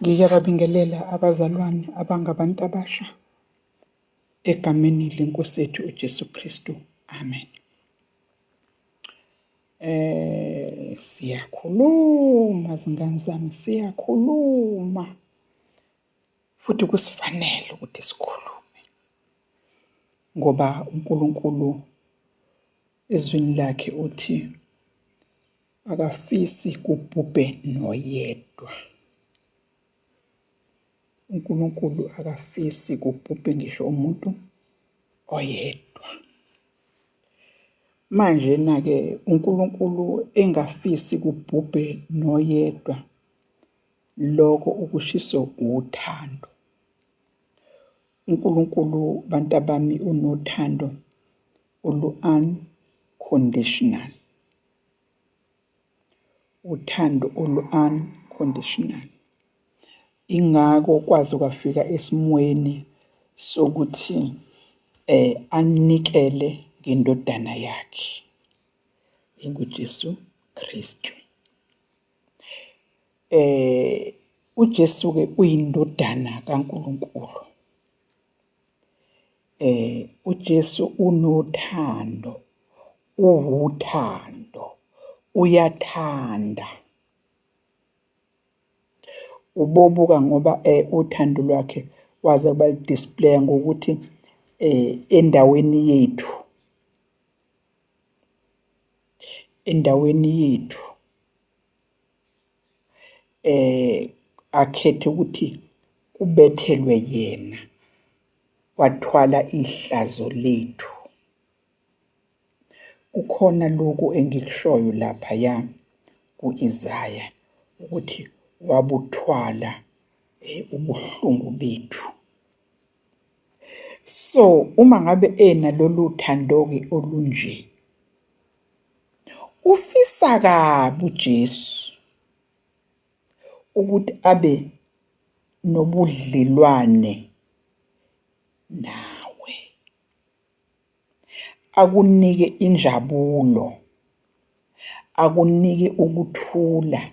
Ngiyababingelela abazalwane abangabantu abasha egameni leNkosi yethu uJesu Kristu. Amen. Siyakhuluma zingane zami, siyakhuluma futhi kusifanele ukuthi sikhulume ngoba uNkulunkulu ezwini lakhe uthi akafisi kubhubhe noyedwa. uNkulunkulu akafisi kubhubhe ngisho umuntu oyedwa. Manje-na-ke uNkulunkulu engafisi kubhubhe noyedwa, lokho ukushiso uthando. uNkulunkulu bantabami unothando olu-unconditional. Uthando olu-unconditional. Ingako kwazi kwafika esimweni sokuthi anikele ngendodana yakhe enguJesu Kristu. uJesu-ke uyindodana kaNkulunkulu. uJesu unothando, uwuthando, uyathanda. Ubobuka ngoba uthando lwakhe waze balidisplaya ngokuthi endaweni yethu akhethe ukuthi kubethelwe yena, wathwala ihlazo lethu. Kukhona lokhu engikushoyo laphaya ku-Isaya ukuthi wabuthwala ubuhlungu bethu. So uma ngabe lolu thando-ke olunje, ufisa kabi uJesu ukuthi abe nobudlelwane nawe, akunike injabulo, akunike ukuthula,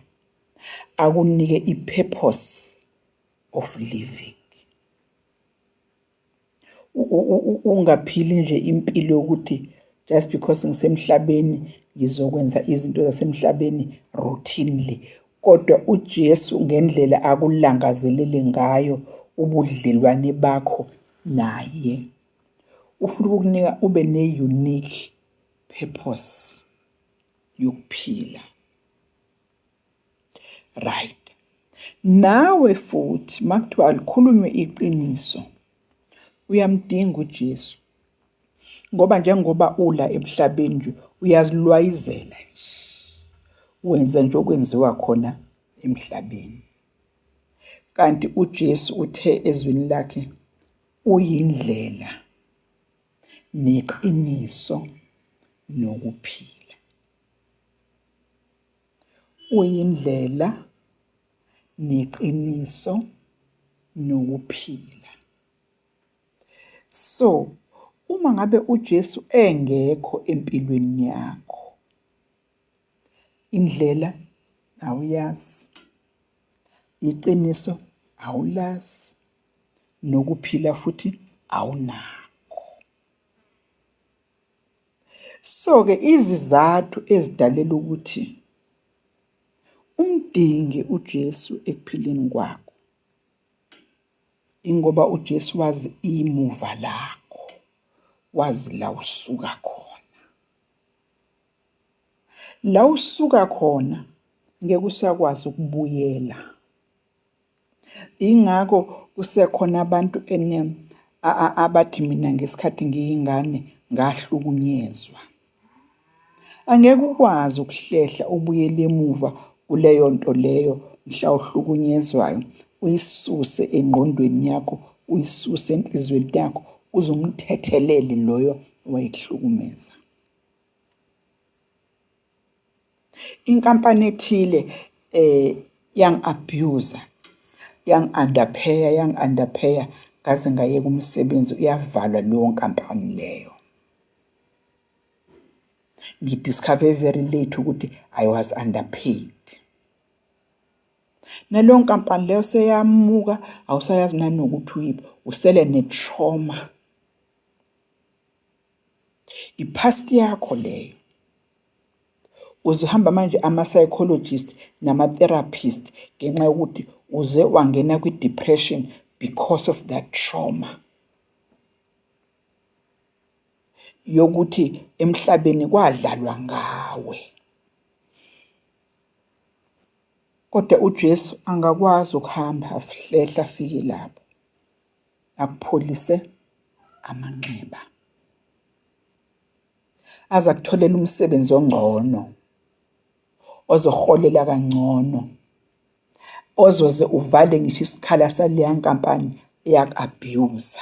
akunike i-purpose of living. Ungaphili nje impilo yokuthi just because ngisemhlabeni ngizokwenza izinto zasemhlabeni routinely, kodwa uJesu ngendlela akulangazelele ngayo ubudlelwane bakho naye ufuna ukukunika ube ne-unique purpose yokuphila. Right. Nawe futhi makuthiwa alikhulunywe iqiniso, uyamdinga uJesu ngoba njengoba ula emhlabeni nje uyazilwayizela wenza nje okwenziwa khona emhlabeni. Kanti uJesu uthe ezwini lakhe uyindlela neqiniso nokuphila. Uyindlela neqiniso nokuphila. So uma ngabe uJesu engekho empilweni yakho, indlela awuyazi, iqiniso awulazi, nokuphila futhi awunakho. So-ke izizathu ezidalela ukuthi umdinge uJesu ekuphileni kwakho ingoba uJesu wazi imuva lakho, wazi la usuka khona. La usuka khona ngeke usakwazi ukubuyela. Ingakho kusekhona abantu abathi mina ngesikhathi ngiyingane ngahlukunyezwa. Angeke ukwazi ukuhlehla ubuyele emuva kuleyo nto leyo mhla uhlukunyezwayo, uyisuse engqondweni yakho, uyisuse enhlizweni yakho, uze umthethelele loyo owayekuhlukumeza. Inkampani ethile yang-abuser, yang-underpayer ngaze ngayeka umsebenzi, uyavalwa leyo nkampani leyo. Ngidiscover very late ukuthi I was underpaid. Naleyo nkampani leyo seyamuka, awusayazi nanokuthi uyiphi, usele netrauma. I-past yakho leyo. Uzohamba manje ama-psychologist nama-therapist ngenxa yokuthi uze wangena kwi-depression because of that trauma. Yokuthi emhlabeni kwadlalwa ngawe. Kodwa uJesu angakwazi ukuhamba ahlehla afike lapho. Akupholise amanxeba. Aza kutholela umsebenzi ongcono. Ozoholela kangcono. Ozoze uvale ngisho isikhala saleya nkampani eyak-abuse.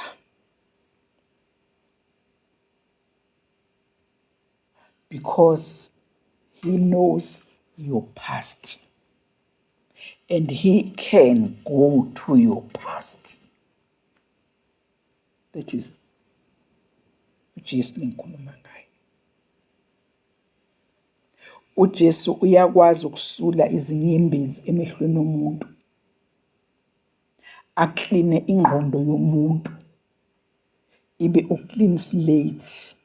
Because he knows your past. And he can go to your past. That is uJesu lengikhuluma ngayo. uJesu uyakwazi ukusula izinyembezi emehlweni omuntu. Akline ingqondo yomuntu. Ibe uclean slate.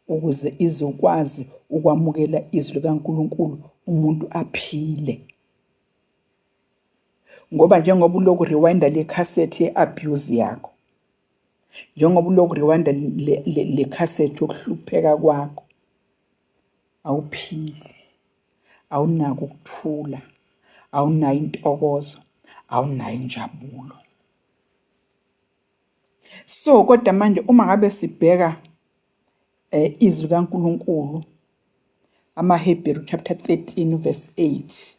Ukuze izokwazi ukwamukela izwi likaNkulunkulu umuntu aphile. Ngoba njengoba uloku rewinda le cassette ye-abuse yakho. Njengoba uloku rewinda le cassette yokuhlupheka kwakho. Awuphili. Awunako ukuthula. Awunayo intokozo. Awunayo injabulo. So kodwa manje uma ngabe sibheka izwi kaNkulunkulu amaHebheru chapter 13 verse 8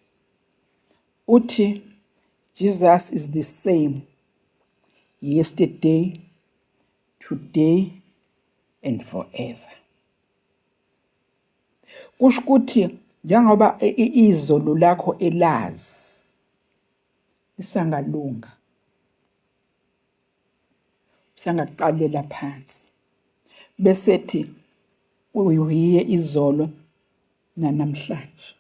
uthi Jesus is the same yesterday, today and forever. Kusho ukuthi njengoba izolo lakho elazi lisangalunga. Sangaqalela phansi. Bese thi uyiye izolo nanamhlanje.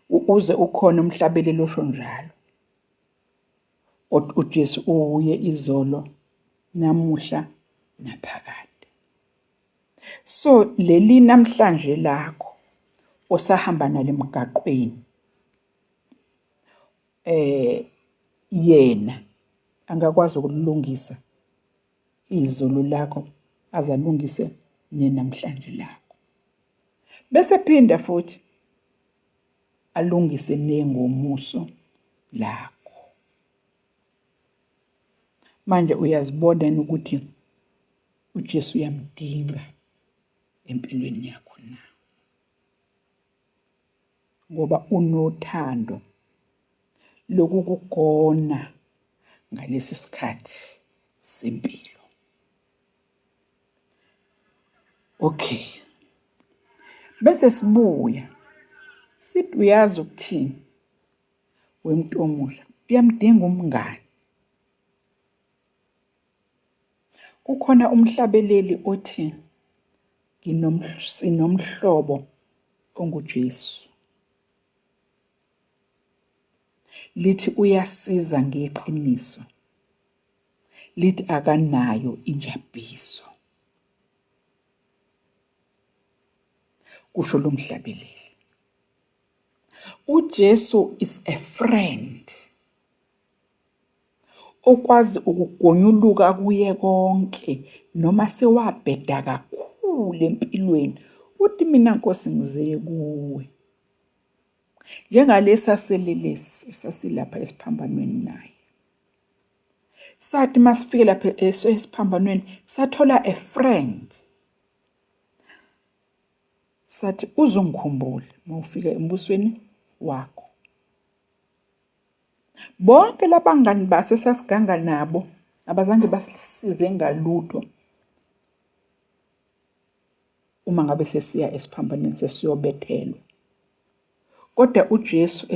Uze ukhona umhlabelelo osho njalo. uJesu uye izolo namuhla naphakade. So leli namhlanje lakho osahamba nale emgaqweni yena angakwazi ukulungisa izolo lakho azalungise nenamhlanje lakho. Bese phinda futhi alungise nengomuso lakho. Manje uyazibona ukuthi uJesu uyamdinga empilweni yakho na. Ngoba unothando lokukugona ngalesi sikhathi sempilo. Okay. Bese sibuya. Sithi uyazi ukuthini? Wemntomula, uyamdinga umngane. Kukhona umhlabeleli othi sinomhlobo onguJesu. Lithi uyasiza ngeqiniso. Lithi akanayo injabuliso. Kusho lo mhlabeleli. uJesu is a friend. Okwazi ukugonyuluka kuye konke noma sewabheda kakhulu empilweni. Uthi mina Nkosi ngizeye kuwe. Njengalesa selelesi sasilapha esiphambanweni naye. Sathi masifike lapha esiphambanweni sathola a friend. Sathi uzongikhumbula mawufika embusweni wakho. Bonke labangani baso sasiganga nabo abazange basisize ngalutho. Uma ngabe sesiya esiphambanweni sesiyobethelwa. Kodwa uJesu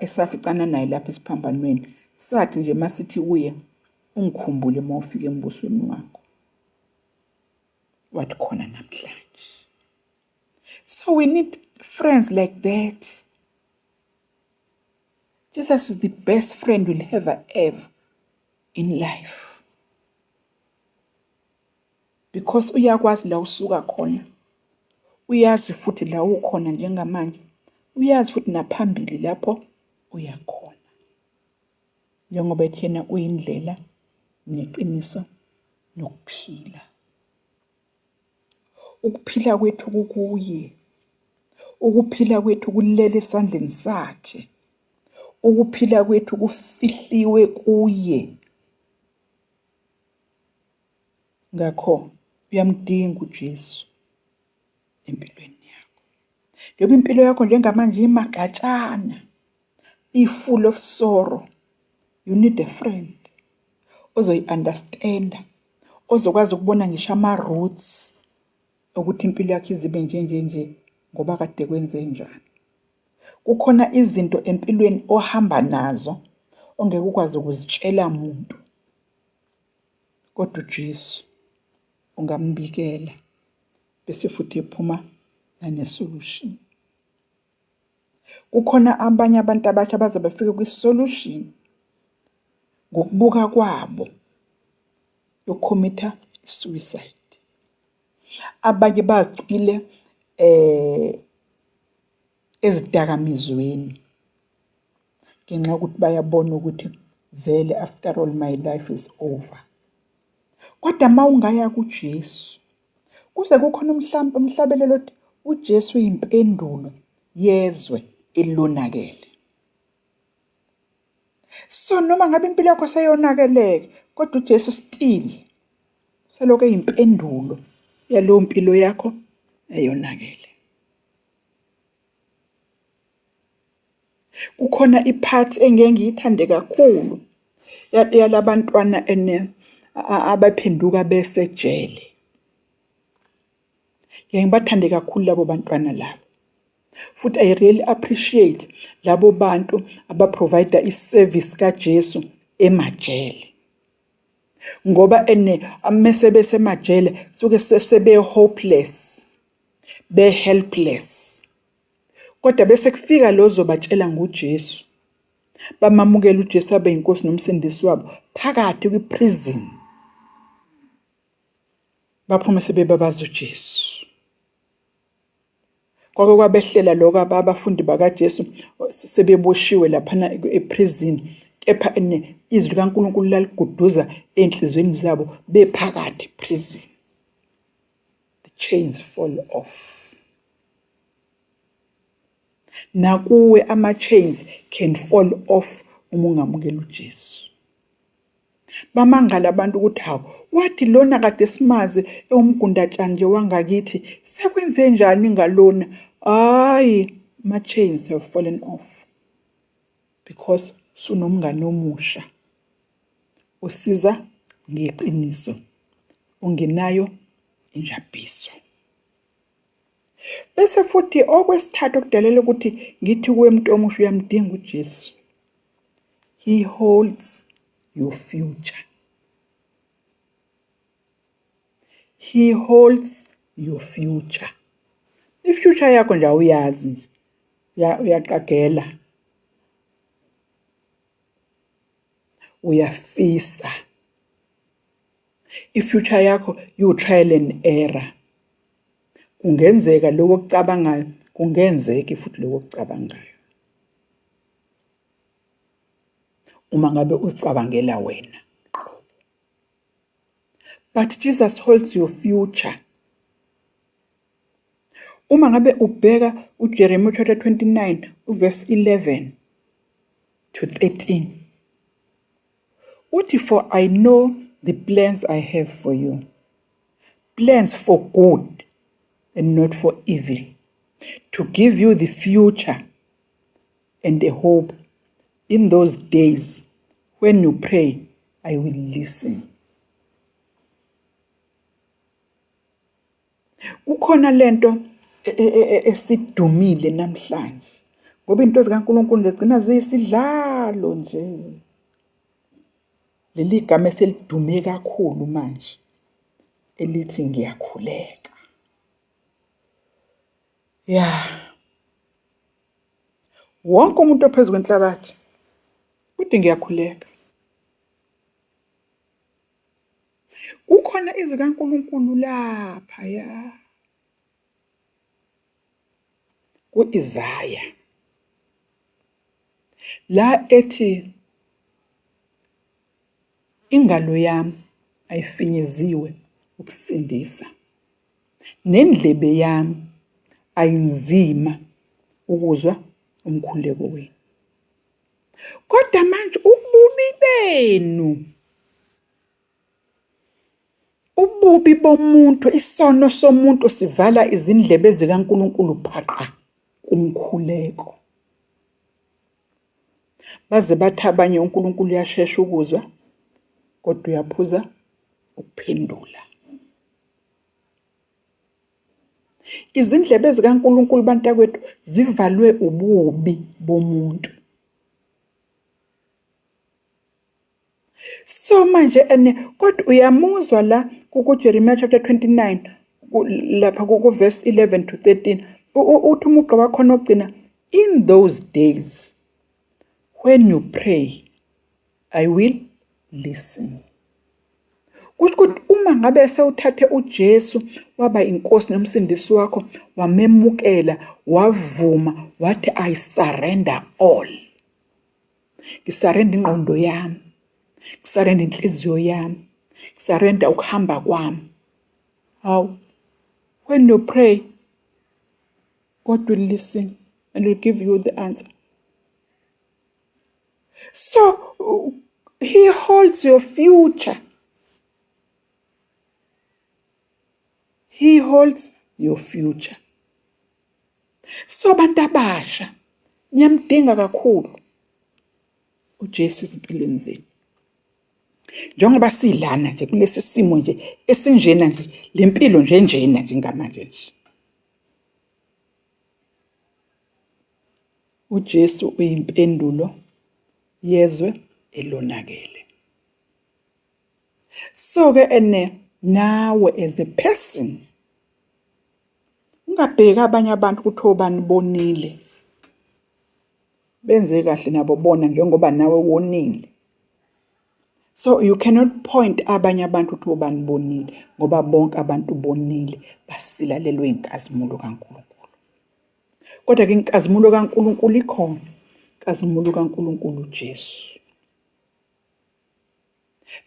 esaficana naye lapha esiphambanweni sathi nje masithi uye ungikhumbule mawufika embusweni wakho. Wathi khona namhlanje. So we need friends like that. Jesus is the best friend we'll ever have in life. Because uyakwazi la usuka khona. Uyazi futhi la ukhona njengamanje. Uyazi futhi naphambili lapho uyakhona. Njengoba ethena uyindlela neqiniso nokuphila. Ukuphila kwethu kukuye. Ukuphila kwethu kulele esandleni sakhe. Ukuphila kwethu kufihliwe kuye. Ngakho uyamdinga uJesu empilweni yakho. Ngoba impilo yakho njengamanje imagxatshana, full of sorrow. You need a friend ozoyi-understanda, ozokwazi ukubona ngisho ama-roots ukuthi impilo yakho izibe nje ngoba kade kwenze njani. Kukhona izinto empilweni ohamba nazo ongeke ukwazi ukuzitshela umuntu. Kodwa uJesu ungambikela bese futhi ephuma nane-solution. Kukhona abanye abantu abatsha baze bafike kwi-solution ngokubuka kwabo yokucommita suicide. Abanye bazicwile ezidakamizweni ngenxa yokuthi bayabona ukuthi vele after all my life is over. Kodwa mawungaya kuJesu kuze kukhona umhlabelelo othi uJesu uyimpendulo yezwe elonakele. So noma ngabe impilo yakho seyonakeleke kodwa uJesu still selokho eyimpendulo yaleyo mpilo yakho eyonakele. Kukhona ipart engeke ngiyithande kakhulu yalabantwana abaphenduka besejele. Ngibathande kakhulu labo bantwana labo. Futhi I really appreciate labo bantu abaprovide iservice kaJesu emajele. Ngoba amese besemajele suke sebe hopeless, be helpless. Kodwa bese kufika lo zobatshela ngoJesu. Bamamukela uJesu abe inkosi nomsindisi wabo phakathi kwi-prison. Baphuma sebebabaza uJesu. Kwake kwabehlela lokho abafundi bakaJesu sebeboshiwe laphana e-prison. Kepha izwi likaNkulunkulu laliguduza enhlizweni zabo bephakathi prison. The chains fall off. Nakuwe ama-chains can fall off uma ungamukela uJesu. Bamangala abantu ukuthi hawu wathi lona kade simazi umgundatshana nje wangakithi sekwenze njani ngalona. Hayi, ma-chains have fallen off because sunomngane omusha usiza ngeqiniso ungenayo injabiso. Bese futhi okwesithathu okudalela ukuthi ngithi kuwe umuntu omusha uyamdinga uJesu. He holds your future. He holds your future. Ifuture yakho nje uyazi, uyaqagela. Uyafisa. Ifuture yakho you trial and error. Kungenzeka lokho okucabangayo, kungenzeka futhi lokho okucabangayo. Uma ngabe uzicabangela wena. But Jesus holds your future. Uma ngabe ubheka uJeremiah chapter 29 verse 11 to 13. Uthi, for I know the plans I have for you. Plans for good and not for evil. To give you the future and a hope. In those days when you pray, I will listen. Kukhona lento esidumile namhlanje. Ngoba into zikaNkulunkulu legcina ziyisidlalo nje. Leli gama eselidume kakhulu manje elithi ngiyakhuleka. Wonke umuntu ophezu kwenhlabathi Kodwa ngiyakhuleka. Kukhona izwi kaNkulunkulu lapha ya. Ku-Isaya. La ethi ingalo yami ayifinyeziwe ukusindisa. Nendlebe yami ayinzima ukuzwa umkhuleko wenu. Kodwa manje ububi benu, ububi bomuntu, isono somuntu sivala izindlebe zikaNkulunkulu phaqa kumkhuleko. Baze bathi abanye uNkulunkulu uyashesha ukuzwa, kodwa uyaphuza ukuphendula. Izindlebe zikaNkulunkulu bantakwethu zivalwe ububi bomuntu. So manje kodwa uyamuzwa la kuJeremiah chapter 29 lapha verse 11 to 13 uthi umugqa wakhona ogcina, in those days when you pray I will listen. Kusho ukuthi uma ngabe sewuthathe uJesu waba inkosi nomsindisi wakho, wamemukela, wavuma, wathi I surrender all. Ngisarenda ingqondo yami, ngisarenda inhliziyo yami, ngisarenda ukuhamba kwami. How? When you pray, God will listen and will give you the answer. So he holds your future. He holds your future. So bantu abasha, niyamdinga kakhulu uJesu ezimpilweni zenu. Njengoba silana nje kulesi simo nje esinjena nje, lempilo nje njena njengamanje nje. uJesu uyimpendulo yezwe elonakele. So ke nawe as a person ungabheki abanye abantu ukuthi obani bonile. Benze kahle nabo bona njengoba nawe wonile. So you cannot point abanye abantu ukuthi obani bonile ngoba bonke abantu bonile basilalelwe inkazimulo kaNkulunkulu. Kodwa ke inkazimulo kaNkulunkulu ikhona. Inkazimulo kaNkulunkulu uJesu.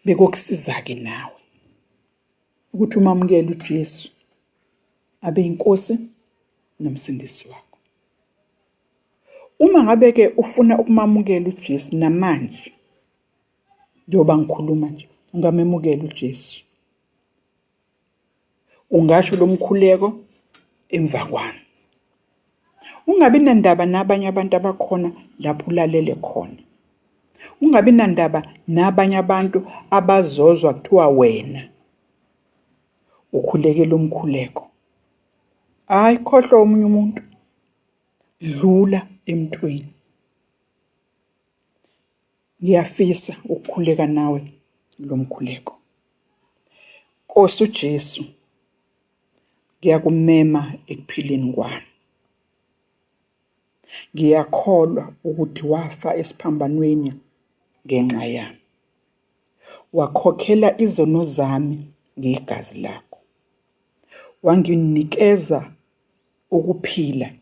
Bekokusiza ke nawe ukuthi umamukele uJesu abe inkosi nomsindisi wakho. Uma ngabe ke ufuna ukumamukela uJesu namanje, njengoba ngikhuluma nje, ungamemukela uJesu. Ungasho lo mkhuleko emva kwami. Ungabi nandaba nabanye abantu abakhona lapho ulalele khona. Ungabi nandaba nabanye abantu abazozwa kuthiwa wena ukhulekela umkhuleko. Hayi, khohlwa omunye umuntu. Dlula emntwini. Ngiyafisa ukukhuleka nawe lo mkhuleko. Nkosi uJesu, ngiyakumema ekuphileni kwami. Ngiyakholwa ukuthi wafa esiphambanweni ngenxa yami. Wakhokhela izono zami ngegazi lakho. Wanginikeza ukuphila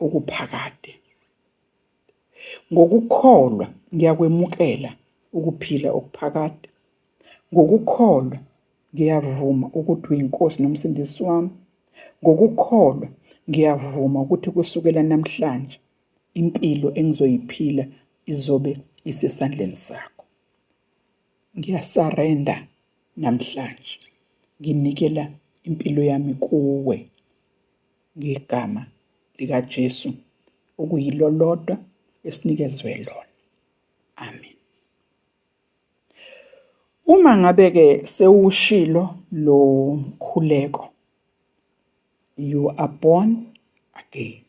okuphakade. Ngokukholwa ngiyakwemukela ukuphila okuphakade. Ngokukholwa ngiyavuma ukuthi uyinkosi nomsindisi wami. Ngokukholwa ngiyavuma ukuthi kusukela namhlanje impilo engizoyiphila izobe isesandleni sakho. Ngiyasarenda namhlanje. Nginikela impilo yami kuwe ngegama likaJesu okuyilo lodwa esinikezwe lona. Amen. Uma ngabe ke sewushilo lo mkhuleko, you are born again.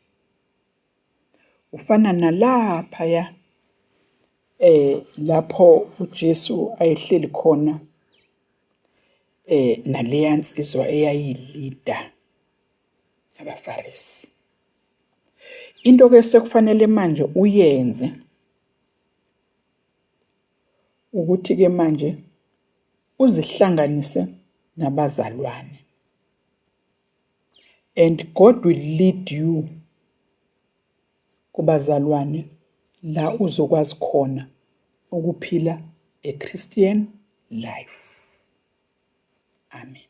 Ufana nalapha ya lapho uJesu ayehleli khona naleya nsizwa eyayilida abaFarisi. Into ke sekufanele manje uyenze ukuthi-ke manje uzihlanganise nabazalwane. And God will lead you kubazalwane la uzokwazi khona ukuphila a Christian life. Amen.